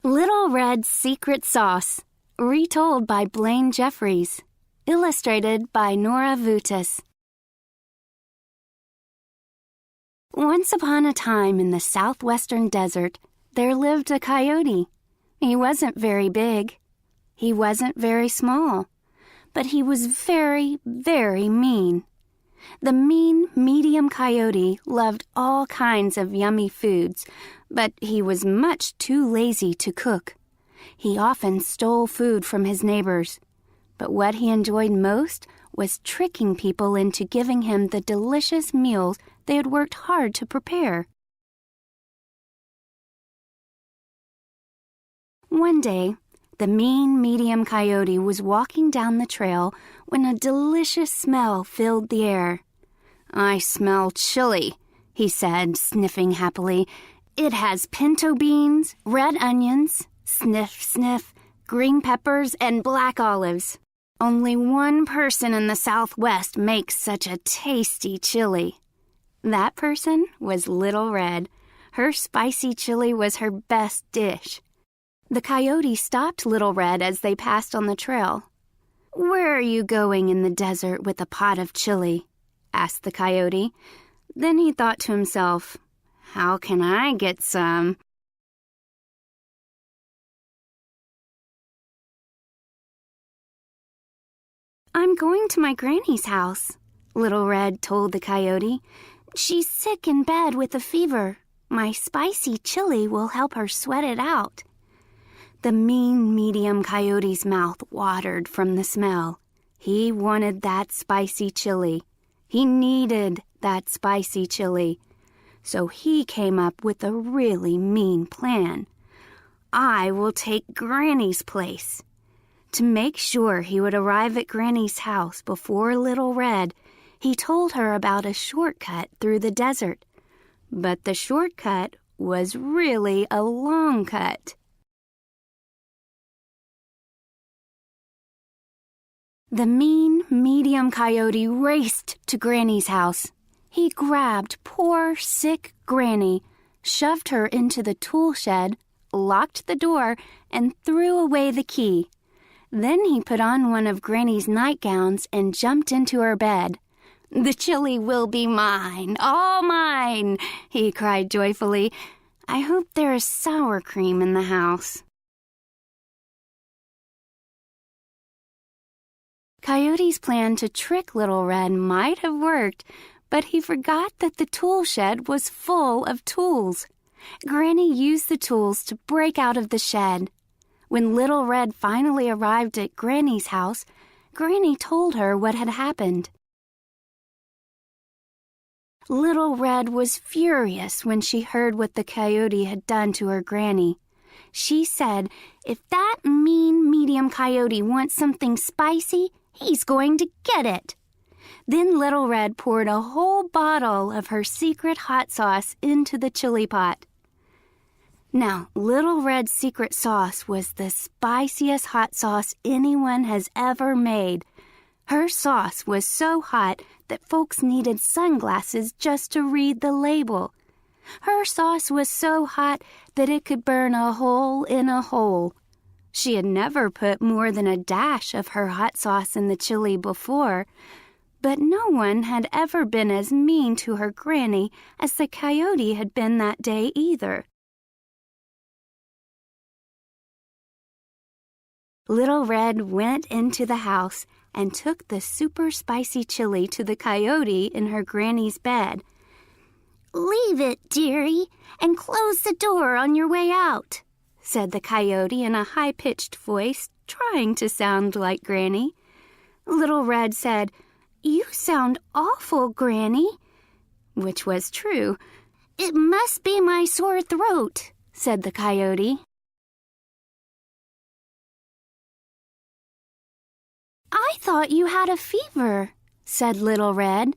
Little Red's Secret Sauce, retold by Blaine Jeffries, illustrated by Nora Vutis. Once upon a time in the southwestern desert, there lived a coyote. He wasn't very big. He wasn't very small. But he was very, very mean. The mean, medium coyote loved all kinds of yummy foods, but he was much too lazy to cook. He often stole food from his neighbors. But what he enjoyed most was tricking people into giving him the delicious meals they had worked hard to prepare. One day, the mean, medium coyote was walking down the trail when a delicious smell filled the air. "I smell chili," he said, sniffing happily. "It has pinto beans, red onions, sniff, sniff, green peppers, and black olives. Only one person in the Southwest makes such a tasty chili." That person was Little Red. Her spicy chili was her best dish. The coyote stopped Little Red as they passed on the trail. "Where are you going in the desert with a pot of chili?" asked the coyote. Then he thought to himself, "How can I get some?" "I'm going to my granny's house," Little Red told the coyote. "She's sick in bed with a fever. My spicy chili will help her sweat it out." The mean, medium coyote's mouth watered from the smell. He wanted that spicy chili. He needed that spicy chili. So he came up with a really mean plan. "I will take Granny's place." To make sure he would arrive at Granny's house before Little Red, he told her about a shortcut through the desert. But the shortcut was really a long cut. The mean, medium coyote raced to Granny's house. He grabbed poor, sick Granny, shoved her into the tool shed, locked the door, and threw away the key. Then he put on one of Granny's nightgowns and jumped into her bed. "The chili will be mine, all mine," he cried joyfully. "I hope there is sour cream in the house." Coyote's plan to trick Little Red might have worked, but he forgot that the tool shed was full of tools. Granny used the tools to break out of the shed. When Little Red finally arrived at Granny's house, Granny told her what had happened. Little Red was furious when she heard what the coyote had done to her Granny. She said, "If that mean, medium coyote wants something spicy, he's going to get it." Then Little Red poured a whole bottle of her secret hot sauce into the chili pot. Now, Little Red's secret sauce was the spiciest hot sauce anyone has ever made. Her sauce was so hot that folks needed sunglasses just to read the label. Her sauce was so hot that it could burn a hole in a hole. She had never put more than a dash of her hot sauce in the chili before, but no one had ever been as mean to her Granny as the coyote had been that day either. Little Red went into the house and took the super spicy chili to the coyote in her Granny's bed. "Leave it, dearie, and close the door on your way out," said the coyote in a high-pitched voice, trying to sound like Granny. Little Red said, "You sound awful, Granny," which was true. "It must be my sore throat," said the coyote. "I thought you had a fever," said Little Red.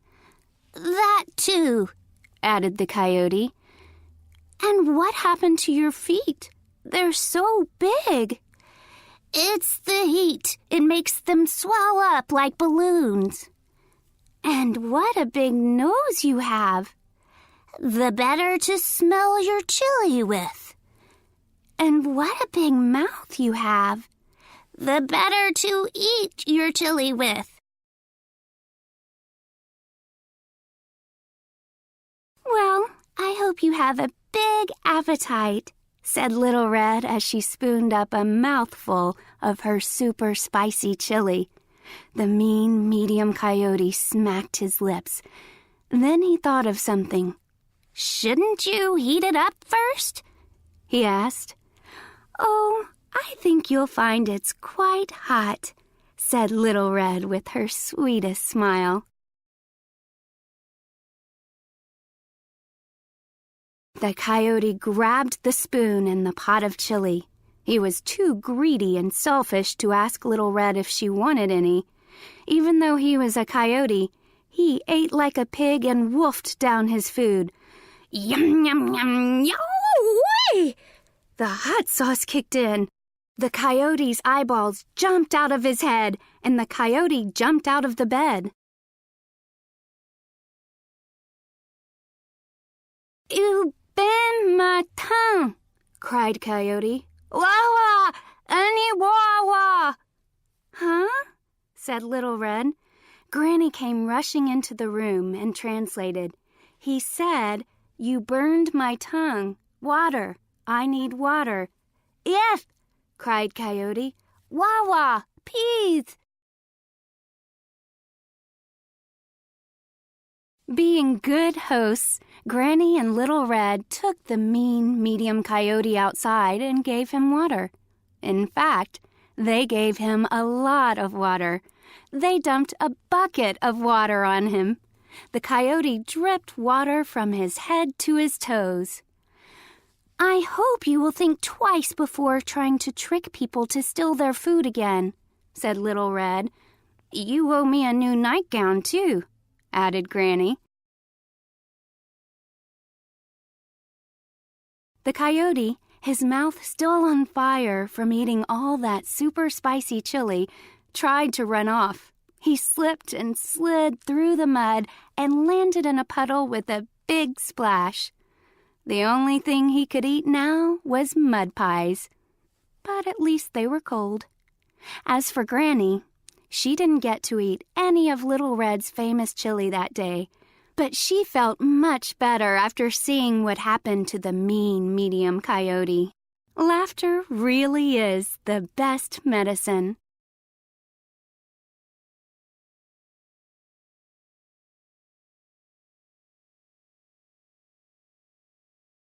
"That too," added the coyote. "And what happened to your feet? They're so big." "It's the heat. It makes them swell up like balloons." "And what a big nose you have." "The better to smell your chili with." And what a big mouth you have. The better to eat your chili with. Well, I hope you have a big appetite, said Little Red as she spooned up a mouthful of her super spicy chili. The mean medium coyote smacked his lips. Then he thought of something. Shouldn't you heat it up first? He asked. Oh, I think you'll find it's quite hot, said Little Red with her sweetest smile. The coyote grabbed the spoon and the pot of chili. He was too greedy and selfish to ask Little Red if she wanted any. Even though he was a coyote, he ate like a pig and wolfed down his food. Yum, yum, yum, yow! The hot sauce kicked in. The coyote's eyeballs jumped out of his head, and the coyote jumped out of the bed. You bend my tongue, cried Coyote. Wah-wah! Any wah-wah! Huh? Said Little Red. Granny came rushing into the room and translated. He said, You burned my tongue. Water. I need water. Yes, cried Coyote. Wah-wah! Peas! Being good hosts, Granny and Little Red took the mean medium coyote outside and gave him water. In fact, they gave him a lot of water. They dumped a bucket of water on him. The coyote dripped water from his head to his toes. I hope you will think twice before trying to trick people to steal their food again, said Little Red. You owe me a new nightgown, too, added Granny. The coyote, his mouth still on fire from eating all that super spicy chili, tried to run off. He slipped and slid through the mud and landed in a puddle with a big splash. The only thing he could eat now was mud pies, but at least they were cold. As for Granny, she didn't get to eat any of Little Red's famous chili that day, but she felt much better after seeing what happened to the mean medium coyote. Laughter really is the best medicine.